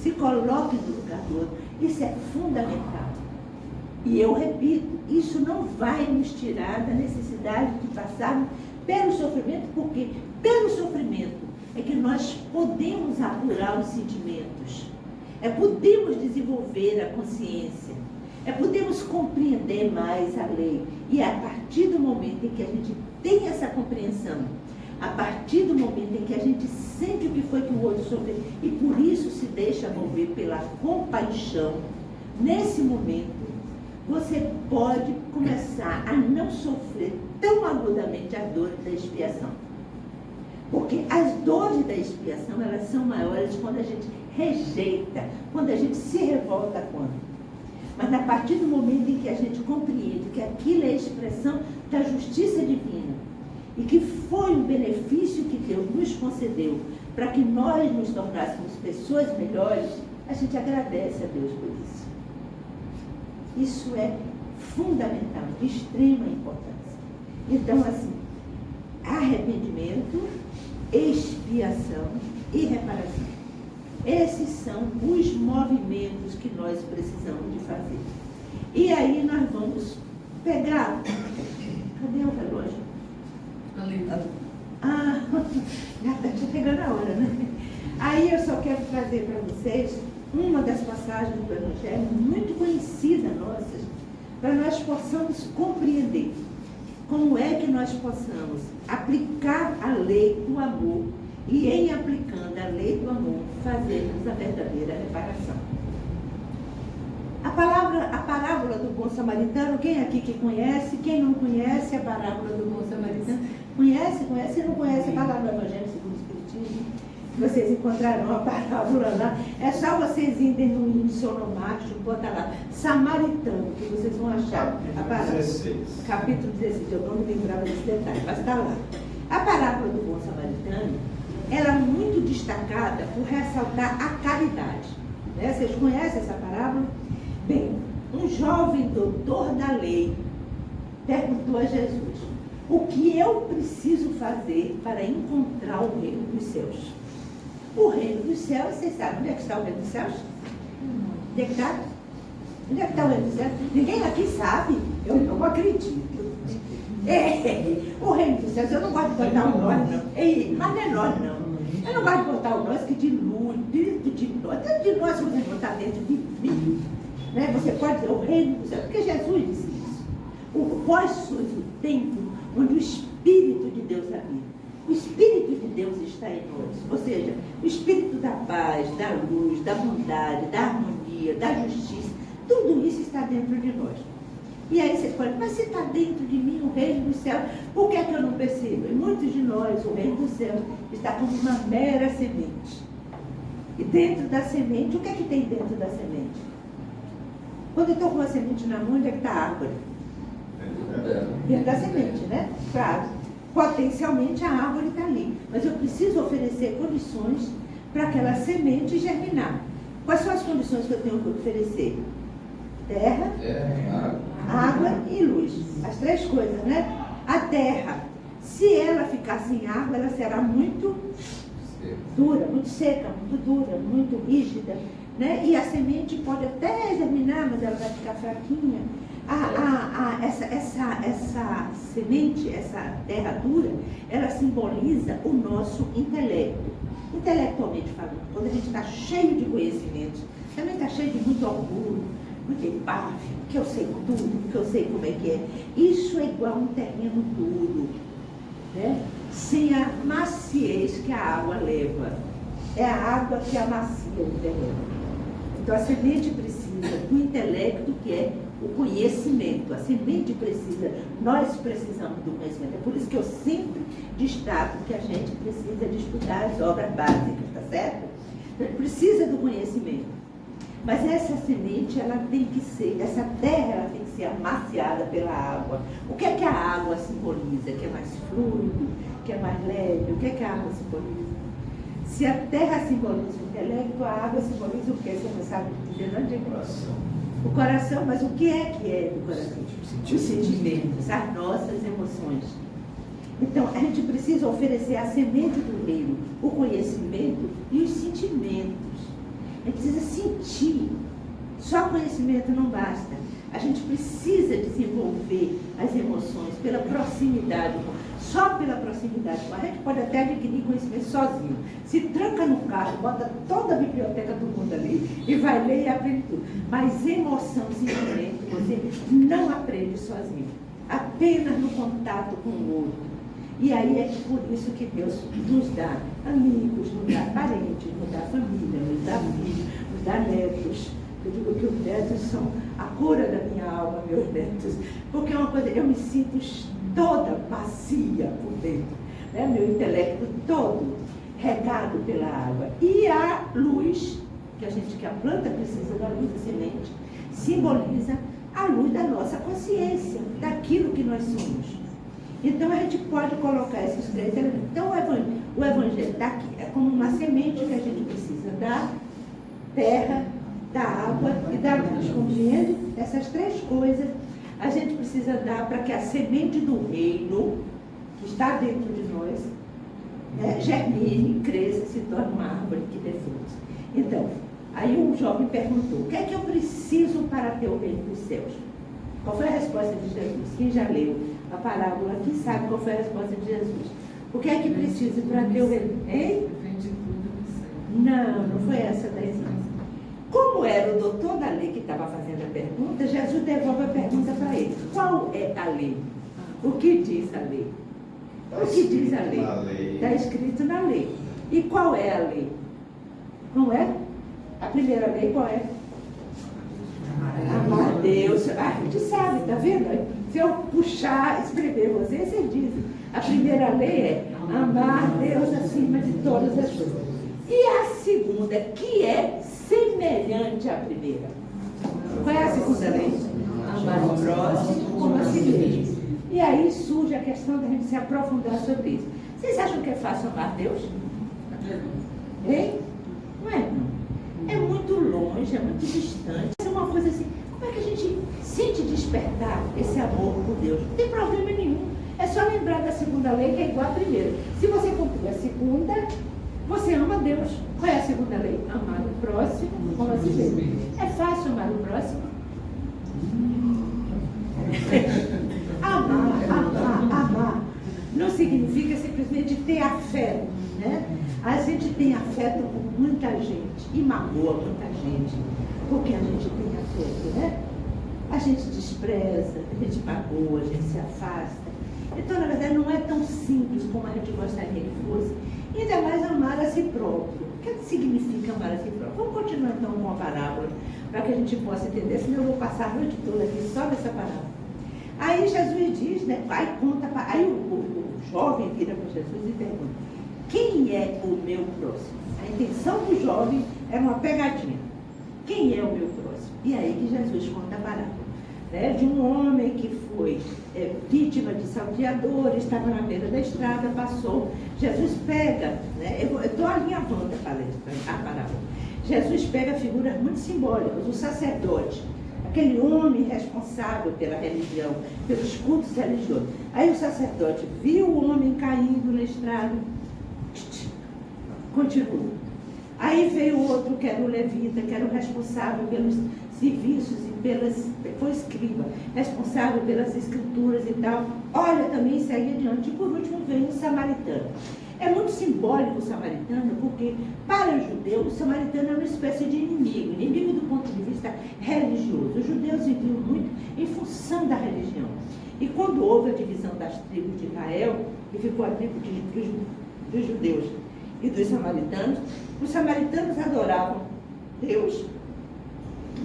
Se coloque no lugar do outro. Isso é fundamental. E eu repito, isso não vai nos tirar da necessidade de passarmos pelo sofrimento, porque pelo sofrimento é que nós podemos apurar os sentimentos, podemos desenvolver a consciência, podemos compreender mais a lei. E a partir do momento em que a gente tem essa compreensão, a partir do momento em que a gente sente o que foi que o outro sofreu, e por isso se deixa mover pela compaixão, nesse momento, você pode começar a não sofrer tão agudamente as dores da expiação. Porque as dores da expiação, elas são maiores quando a gente rejeita, quando a gente se revolta contra. Mas a partir do momento em que a gente compreende que aquilo é a expressão da justiça divina e que foi um benefício que Deus nos concedeu para que nós nos tornássemos pessoas melhores, a gente agradece a Deus por isso. Isso é fundamental, de extrema importância. Então, assim, arrependimento, expiação e reparação. Esses são os movimentos que nós precisamos de fazer. E aí nós vamos pegar... Cadê o relógio? Ali. Já está chegando a hora, né? Aí eu só quero trazer para vocês uma das passagens do Evangelho muito conhecida nossa, para nós possamos compreender como é que nós possamos aplicar a lei do amor e, em aplicando a lei do amor, fazermos a verdadeira reparação. A parábola do bom samaritano, quem aqui que conhece? Quem não conhece a parábola do bom samaritano? Conhece? Conhece? Não conhece a palavra do Evangelho segundo o Espiritismo? Vocês encontrarão a parábola lá. É só vocês irem no índice onomástico, botar lá, samaritano, que vocês vão achar. A parábola, 16. Capítulo 16, eu não me lembrava desse detalhe, mas está lá. A parábola do bom samaritano, ela é muito destacada por ressaltar a caridade. Né? Vocês conhecem essa parábola? Bem, um jovem doutor da lei perguntou a Jesus, o que eu preciso fazer para encontrar o reino dos céus? O reino dos céus, vocês sabem onde é que está o reino dos céus? Onde é que está? Onde é que está o reino dos céus? Ninguém aqui sabe, eu não acredito. O reino dos céus, eu não gosto de botar o nós, não. Mas não é nós, não. Eu não gosto de botar o nós que dilui, dentro de nós. Dentro de nós você botar dentro de mim. Né? Você pode dizer o reino dos céus, porque Jesus disse isso. Vós sois o templo onde o Espírito de Deus habita. O Espírito de Deus está em nós. Ou seja, o Espírito da paz, da luz, da bondade, da harmonia, da justiça, tudo isso está dentro de nós. E aí vocês podem, mas se está dentro de mim o reino dos céus, por que é que eu não percebo? E muitos de nós, o reino dos céus está como uma mera semente. E dentro da semente, o que é que tem dentro da semente? Quando eu estou com a semente na mão, onde é que está a árvore? Dentro da semente, né? Claro. Potencialmente a árvore está ali, mas eu preciso oferecer condições para aquela semente germinar. Quais são as condições que eu tenho que oferecer? Terra, água e luz. As três coisas, né? A terra, se ela ficar sem água, ela será muito dura, muito seca, muito dura, muito rígida, né? E a semente pode até germinar, mas ela vai ficar fraquinha. Essa semente, essa terra dura, ela simboliza o nosso intelecto. Intelectualmente falando, quando a gente está cheio de conhecimentos, também está cheio de muito orgulho, muito empáfia, que eu sei tudo, que eu sei como é que é. Isso é igual um terreno duro, né? Sem a maciez que a água leva. É a água que amacia o terreno. Então a semente precisa do intelecto, que é o conhecimento. A semente precisa, nós precisamos do conhecimento. É por isso que eu sempre destaco que a gente precisa de estudar as obras básicas, tá certo? Precisa do conhecimento. Mas essa semente, ela tem que ser, essa terra, ela tem que ser amaciada pela água. O que é que a água simboliza? Que é mais fluido, que é mais leve? O que é que a água simboliza? Se a terra simboliza o intelecto, a água simboliza o quê? Você não sabe dizer, não digo. O coração, mas o que é o coração? Os sentimentos, as nossas emoções. Então, a gente precisa oferecer a semente do reino, o conhecimento e os sentimentos. A gente precisa sentir. Só conhecimento não basta. A gente precisa desenvolver as emoções pela proximidade. Só pela proximidade. A gente pode até adquirir conhecimento sozinho. Se tranca no carro, bota toda a biblioteca do mundo ali e vai ler e aprende tudo. Mas emoção, sentimento, você não aprende sozinho. Apenas no contato com o outro. E aí é por isso que Deus nos dá amigos, nos dá parentes, nos dá família, nos dá filhos, nos dá netos. Eu digo que os netos são a cura da minha alma, meus netos. Porque é uma coisa, eu me sinto toda macia por dentro. Né? Meu intelecto todo regado pela água. E a luz, que a planta precisa da luz, a semente, simboliza a luz da nossa consciência, daquilo que nós somos. Então a gente pode colocar esses três elementos. Então o evangelho está aqui, é como uma semente que a gente precisa da terra, da água e da luz. Compreende? Essas três coisas a gente precisa dar para que a semente do reino, que está dentro de nós, germine, cresça, se torne uma árvore que dê frutos. Então, aí um jovem perguntou, o que é que eu preciso para ter o reino dos céus? Qual foi a resposta de Jesus? Quem já leu a parábola aqui sabe qual foi a resposta de Jesus. O que é que precisa para ter o reino? Hein? Não foi essa daí. Como era o doutor da lei que estava fazendo a pergunta, Jesus devolve a pergunta para ele. Qual é a lei? O que diz a lei? O que diz a lei? Está escrito na lei. E qual é a lei? Não é? A primeira lei qual é? Amar a Deus. A gente sabe, está vendo? Se eu puxar, escrever vocês dizem. A primeira lei é amar a Deus acima de todas as coisas. E a segunda, que é semelhante à primeira. Qual é a segunda lei? Amar o próximo como a si mesmo. E aí surge a questão da gente se aprofundar sobre isso. Vocês acham que é fácil amar Deus? Hein? Não é, não. É muito longe, é muito distante. É uma coisa assim, como é que a gente sente despertar esse amor por Deus? Não tem problema nenhum. É só lembrar da segunda lei, que é igual à primeira. Se você cumprir a segunda, você ama Deus. Qual é a segunda lei? Amar o próximo como a si mesmo. É fácil amar o próximo? Amar não significa simplesmente ter afeto, né? A gente tem afeto por muita gente e magoa muita gente, porque a gente tem afeto, né? A gente despreza, a gente magoa, a gente se afasta. Então, na verdade, não é tão simples como a gente gostaria que fosse. Ainda mais amar a si próprio. O que significa amar a si próprio? Vamos continuar então com a parábola, para que a gente possa entender, senão eu vou passar a noite toda aqui só nessa parábola. Aí Jesus diz, né? Aí o jovem vira para Jesus e pergunta, quem é o meu próximo? A intenção do jovem era uma pegadinha. Quem é o meu próximo? E aí que Jesus conta a parábola. né, de um homem que foi vítima de salteadores, estava na beira da estrada, passou. Jesus pega, né, eu estou alinhavando a parábola. Jesus pega figuras muito simbólicas, o sacerdote, aquele homem responsável pela religião, pelos cultos religiosos. Aí o sacerdote viu o homem caindo na estrada, continuou. Aí veio o outro, que era o levita, que era o responsável pelos serviços e foi escriba, responsável pelas escrituras e tal. Olha, também segue adiante. E por último veio o samaritano. É muito simbólico o samaritano, porque para o judeu, o samaritano é uma espécie de inimigo do ponto de vista religioso. Os judeus viviam muito em função da religião. E quando houve a divisão das tribos de Israel, e ficou a tribo dos judeus e dos samaritanos, os samaritanos adoravam Deus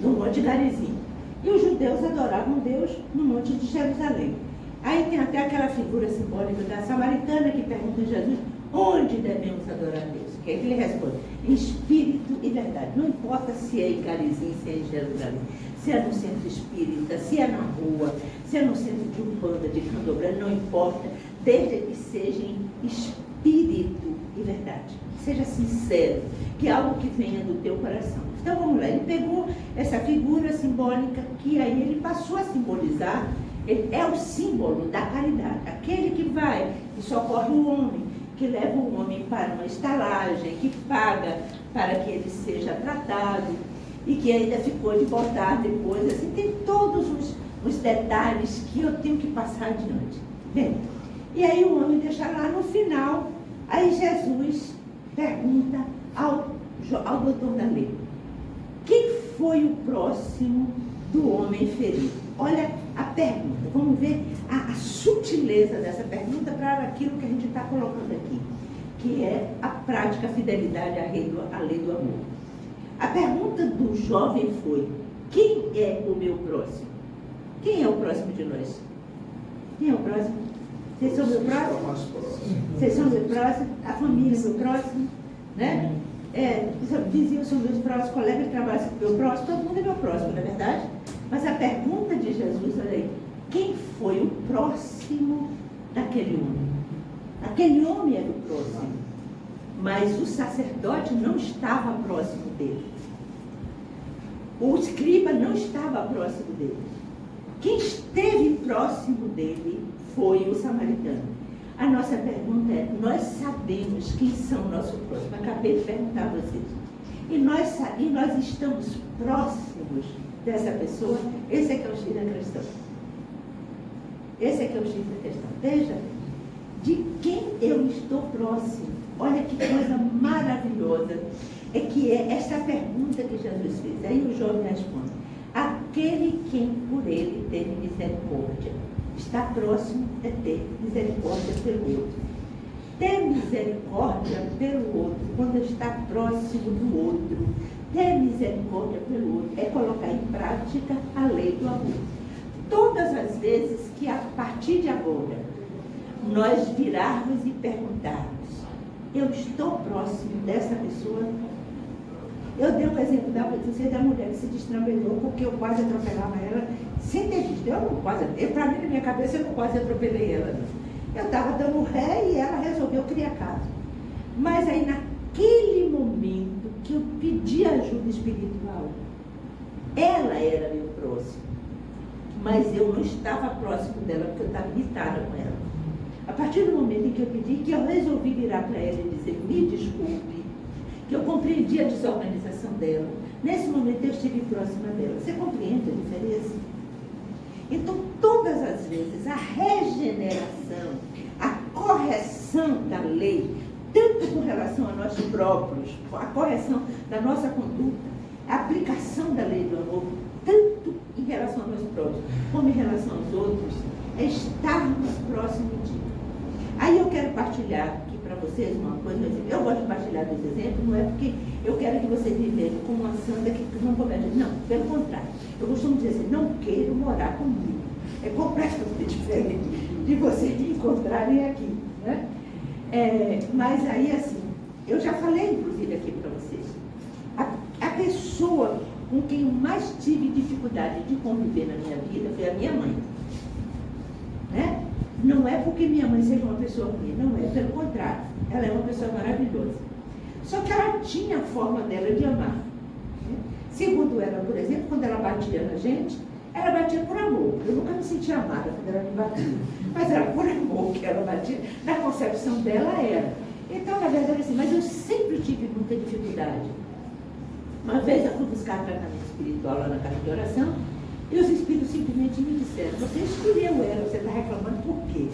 no Monte Garizim. E os judeus adoravam Deus no Monte de Jerusalém. Aí tem até aquela figura simbólica da samaritana que pergunta a Jesus: onde devemos adorar Deus? Que é que ele responde: em espírito e verdade. Não importa se é em Garizim, se é em Jerusalém, se é no centro espírita, se é na rua, se é no centro de Umbanda, de Candomblé, não importa, desde que seja em espírito e verdade. Seja sincero, que é algo que venha do teu coração. Então vamos lá, ele pegou essa figura simbólica que aí ele passou a simbolizar. Ele é o símbolo da caridade, aquele que vai, que socorre o homem, que leva o homem para uma estalagem, que paga para que ele seja tratado e que ainda ficou de botar depois. Assim, tem todos os detalhes que eu tenho que passar adiante. Bem, e aí o homem deixa lá no final. Aí Jesus pergunta ao doutor da lei: quem foi o próximo do homem ferido? Olha a pergunta, vamos ver a sutileza dessa pergunta para aquilo que a gente está colocando aqui, que é a prática, a fidelidade à lei do amor. A pergunta do jovem foi: quem é o meu próximo? Quem é o próximo de nós? Quem é o próximo? Vocês são meu próximo? Vocês são meu próximo? A família é meu próximo? Né? Vizinhos são meus próximos, colegas de trabalho são meu próximo, todo mundo é meu próximo, não é verdade? Mas a pergunta de Jesus, olha aí: quem foi o próximo daquele homem? Aquele homem era o próximo, mas o sacerdote não estava próximo dele. O escriba não estava próximo dele. Quem esteve próximo dele foi o samaritano. A nossa pergunta é: nós sabemos quem são o nosso próximo? Acabei de perguntar a vocês. E nós estamos próximos dessa pessoa? Esse é que é o X da questão. Esse é que é o X da questão. Veja, de quem eu estou próximo? Olha que coisa maravilhosa. É que é essa pergunta que Jesus fez. Aí o jovem responde: aquele quem por ele teve misericórdia. Estar próximo é ter misericórdia pelo outro. Ter misericórdia pelo outro, quando está próximo do outro, ter misericórdia pelo outro, é colocar em prática a lei do amor. Todas as vezes que a partir de agora nós virarmos e perguntarmos: eu estou próximo dessa pessoa? Eu dei um exemplo da mulher que se destrambelhou porque eu quase atropelava ela sem ter visto. Para mim, na minha cabeça, eu não quase atropelei ela. Eu estava dando ré e ela resolveu criar caso. Mas aí, naquele momento que eu pedi ajuda espiritual, ela era meu próximo. Mas eu não estava próximo dela porque eu estava irritada com ela. A partir do momento em que eu pedi, que eu resolvi virar para ela e dizer: me desculpe, que eu compreendi a desorganização dela. Nesse momento eu estive próxima dela. Você compreende a diferença? Então, todas as vezes, a regeneração, a correção da lei, tanto com relação a nós próprios, a correção da nossa conduta, a aplicação da lei do amor, tanto em relação a nós próprios, como em relação aos outros, é estarmos próximos de Deus. Aí eu quero partilhar aqui para vocês uma coisa. Eu gosto de partilhar desse exemplo, não é porque eu quero que vocês vivem como uma santa que não comete. Não, pelo contrário. Eu costumo dizer assim: não quero morar comigo. É completamente diferente de vocês me encontrarem aqui. Né? Mas aí, assim, eu já falei, inclusive, aqui para vocês. A pessoa com quem eu mais tive dificuldade de conviver na minha vida foi a minha mãe. Né? Não é porque minha mãe seja uma pessoa ruim, não é, pelo contrário, ela é uma pessoa maravilhosa. Só que ela tinha a forma dela de amar. Né? Segundo ela, por exemplo, quando ela batia na gente, ela batia por amor. Eu nunca me sentia amada quando ela me batia, mas era por amor que ela batia. Na concepção dela era. Então, na verdade, assim, mas eu sempre tive muita dificuldade. Uma vez eu fui buscar tratamento espiritual lá na casa de oração, e os espíritos simplesmente me disseram: você escolheu ela, você está reclamando por quê?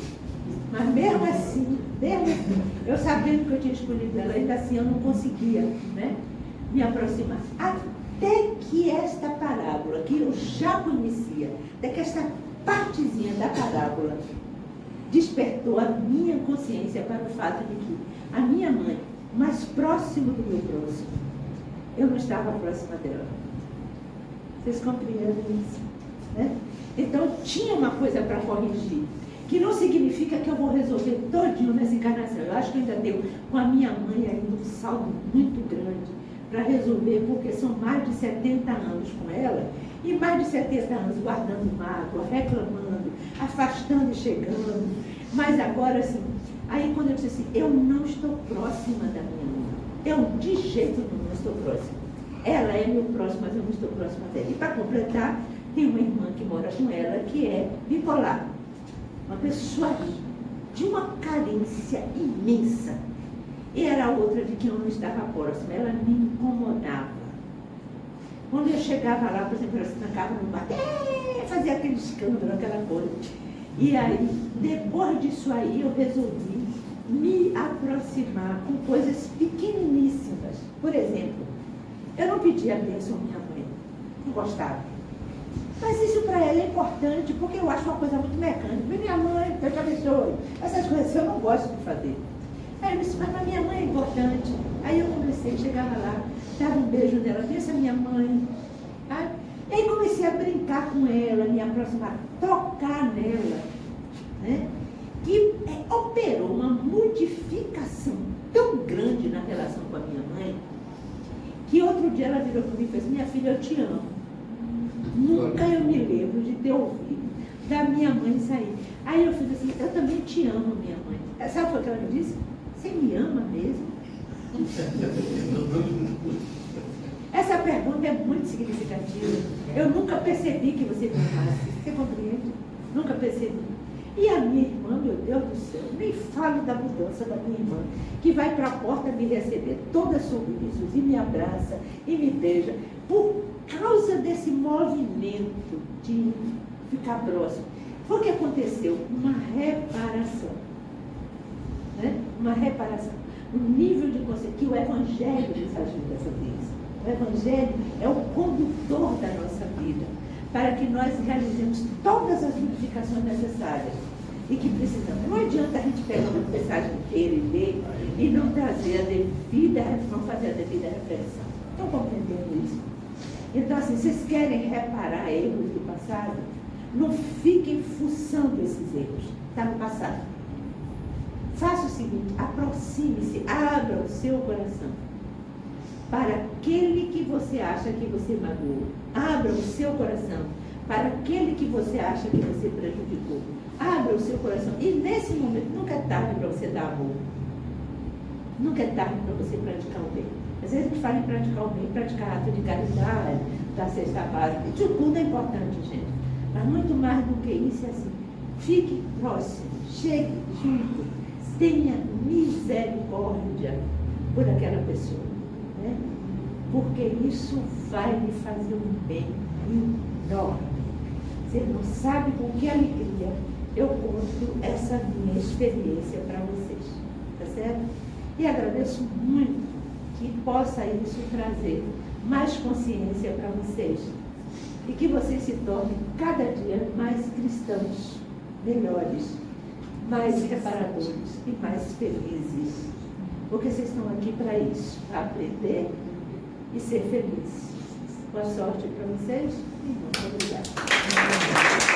Mas mesmo assim, eu sabendo que eu tinha escolhido ela, ainda assim eu não conseguia, né, me aproximar. Até que esta parábola, que eu já conhecia, até que esta partezinha da parábola despertou a minha consciência para o fato de que a minha mãe, mais próximo do meu próximo, eu não estava próxima dela. Vocês compreendem isso? Né? Então, tinha uma coisa para corrigir, que não significa que eu vou resolver todinho nessa encarnação. Eu acho que eu ainda tenho com a minha mãe ainda um saldo muito grande para resolver, porque são mais de 70 anos com ela, e mais de 70 anos guardando mágoa, reclamando, afastando e chegando. Mas agora, assim, aí quando eu disse assim, eu não estou próxima da minha mãe, eu de jeito nenhum não estou próxima. Ela é meu próximo, mas eu não estou próxima dela. E para completar, tem uma irmã que mora com ela, que é bipolar. Uma pessoa de uma carência imensa. E era outra de quem eu não estava próxima. Ela me incomodava. Quando eu chegava lá, por exemplo, ela se trancava no bar, fazia aquele escândalo, aquela coisa. E aí, depois disso aí, eu resolvi me aproximar com coisas pequeniníssimas. Por exemplo, eu não pedia a bênção à minha mãe, não gostava. Mas isso para ela é importante, porque eu acho uma coisa muito mecânica. Minha mãe, Deus te abençoe. Essas coisas eu não gosto de fazer. Aí eu disse, mas para minha mãe é importante. Aí eu comecei, chegava lá, dava um beijo nela, pensa minha mãe. Tá? E aí comecei a brincar com ela, me aproximar, tocar nela. Né? Que operou uma modificação tão grande na relação com a minha mãe, que outro dia ela virou para mim e fez, minha filha, eu te amo. Nunca eu me lembro de ter ouvido da minha mãe sair. Aí eu fiz assim, eu também te amo, minha mãe. Sabe o que ela me disse? Você me ama mesmo? Essa pergunta é muito significativa. Eu nunca percebi que você me amasse. Você compreende? Nunca percebi. E a minha irmã, meu Deus do céu, nem falo da mudança da minha irmã, que vai para a porta me receber toda sorrisos e me abraça e me beija, por causa desse movimento de ficar próximo. Foi o que aconteceu? Uma reparação. Né? Uma reparação. Um nível de consciência que o Evangelho nos ajuda a fazer isso. O Evangelho é o condutor da nossa vida, para que nós realizemos todas as modificações necessárias e que precisamos. Não adianta a gente pegar uma mensagem inteira e ler e não trazer a devida, não fazer a devida reflexão. Estão compreendendo isso? Então, assim, vocês querem reparar erros do passado? Não fiquem fuçando esses erros. Está no passado. Faça o seguinte, aproxime-se, abra o seu coração para aquele que você acha que você magoou. Abra o seu coração para aquele que você acha que você prejudicou. Abra o seu coração. E nesse momento, nunca é tarde para você dar amor. Nunca é tarde para você praticar o bem. Às vezes a gente fala em praticar o bem, praticar ato de caridade, da cesta básica. Isso tudo é importante, gente. Mas muito mais do que isso é assim. Fique próximo, chegue junto, tenha misericórdia por aquela pessoa. Né? Porque isso vai lhe fazer um bem enorme. Você não sabe com que alegria eu conto essa minha experiência para vocês. Tá certo? E agradeço muito que possa isso trazer mais consciência para vocês. E que vocês se tornem cada dia mais cristãos, melhores, mais reparadores e mais felizes. Porque vocês estão aqui para isso, para aprender e ser felizes. Boa sorte para vocês e muito obrigada.